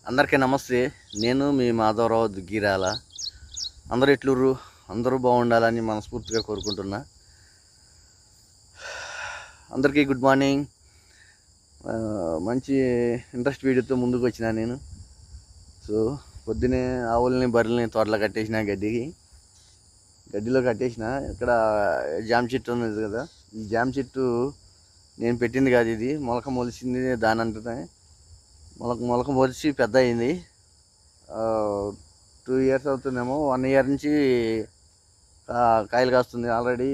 అందరికీ నమస్తే. నేను మీ మాధవరావు దుగ్గిరాల. అందరూ ఎట్లుర్రు? అందరూ బాగుండాలని మనస్ఫూర్తిగా కోరుకుంటున్నా. అందరికీ గుడ్ మార్నింగ్. మంచి ఇంట్రెస్ట్ వీడియోతో ముందుకు వచ్చిన నేను. సో పొద్దునే ఆవుల్ని బర్రెల్ని తోటలో కట్టేసిన, గడ్డిలో కట్టేసిన. ఇక్కడ జామ చెట్టు ఉన్నది కదా, ఈ జామ చెట్టు నేను పెట్టింది కాదు, ఇది మొలక మొలిచింది. దాని అంటనే మొలక మొలిచి పెద్ద అయింది. 2 years అవుతుందేమో, 1 year నుంచి కాయలు కాస్తుంది. ఆల్రెడీ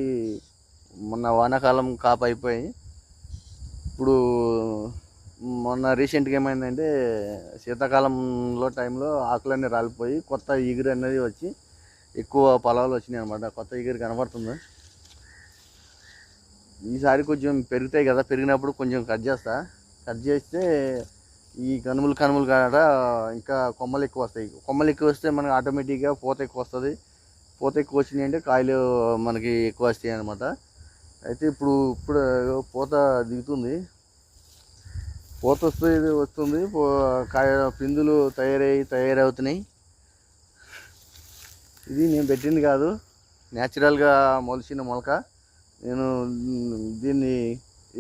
మొన్న వానాకాలం కాపు అయిపోయి, ఇప్పుడు మొన్న రీసెంట్గా ఏమైందంటే శీతాకాలంలో టైంలో ఆకులన్నీ రాలిపోయి కొత్త ఇగురు అనేది వచ్చి ఎక్కువ పొలాలు వచ్చినాయి అనమాట. కొత్త ఇగురు కనబడుతుంది. ఈసారి కొంచెం పెరుగుతాయి కదా, పెరిగినప్పుడు కొంచెం కట్ చేస్తే ఈ కనుమలు కాడ ఇంకా కొమ్మలు ఎక్కువ వస్తాయి. కొమ్మలు ఎక్కువ వస్తే మనకి ఆటోమేటిక్గా పూత ఎక్కువ వస్తుంది. పూత ఎక్కువ వచ్చినాయి అంటే కాయలు మనకి ఎక్కువ వస్తాయి అనమాట. అయితే ఇప్పుడు పూత దిగుతుంది. పూత వస్తుంది. కాయ పిందులు తయారవుతున్నాయి. ఇది నేను పెట్టింది కాదు, న్యాచురల్గా మొలిచిన మొలక. నేను దీన్ని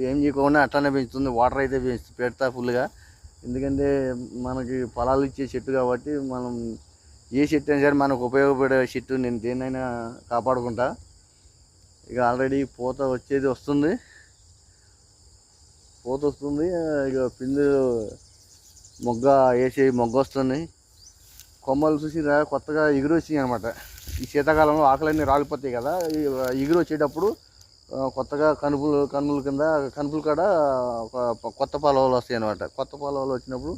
ఏం చేయకుండా అట్లానే పెంచుతుంది. వాటర్ అయితే పెడతా ఫుల్గా. ఎందుకంటే మనకి పొలాలు ఇచ్చే చెట్టు కాబట్టి, మనం ఏ చెట్టు అయినా సరే మనకు ఉపయోగపడే చెట్టు. నేను దేన్నైనా కాపాడుకుంటా. ఇక ఆల్రెడీ పూత వస్తుంది. ఇక పిందు మొగ్గ వస్తుంది. కొమ్మలు చూసి కొత్తగా ఇగురు వచ్చినాయి అనమాట. ఈ శీతాకాలంలో ఆకులన్నీ రాలిపోతాయి కదా, ఇగురు వచ్చేటప్పుడు కొత్తగా కనుపుల కింద కనుపుల కాడ కొత్త పొలవలు వస్తాయి అన్నమాట. కొత్త పొలవలు వచ్చినప్పుడు,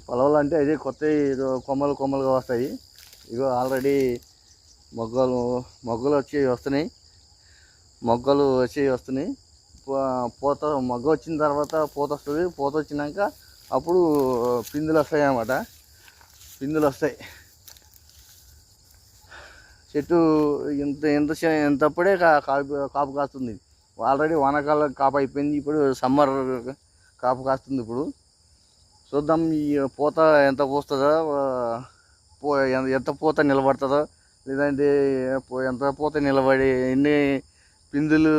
పొలవలు అంటే అదే కొత్త కొమ్మలుగా వస్తాయి. ఇగో ఆల్రెడీ మొగ్గలు వస్తున్నాయి. పూత మొగ్గ వచ్చిన తర్వాత పూత వస్తుంది. పూత వచ్చినాక అప్పుడు పిందులు వస్తాయి అన్నమాట. చెట్టు ఎంతప్పుడే కాపు కాస్తుంది. ఆల్రెడీ వానాకాలం కాపు అయిపోయింది. ఇప్పుడు సమ్మర్ కాపు కాస్తుంది. ఇప్పుడు చూద్దాం ఈ పూత ఎంత పూస్తుందో, ఎంత పూత నిలబడుతుందో, లేదంటే ఎంత పూత నిలబడి ఎన్ని పిందులు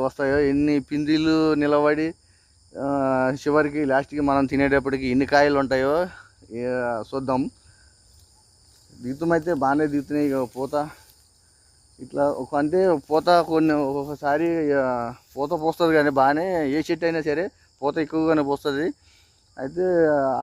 వస్తాయో, ఎన్ని పిందులు నిలబడి చివరికి లాస్ట్కి మనం తినేటప్పటికి ఎన్ని కాయలు ఉంటాయో చూద్దాం. దిగుతమైతే బాగానే దిగుతున్నాయి. ఇక పూత ఇట్లా అంటే పూత ఒక్కొక్కసారి పూత పోస్తుంది, కానీ బాగానే ఏ చెట్టు అయినా సరే పూత ఎక్కువగానే పోస్తుంది. అయితే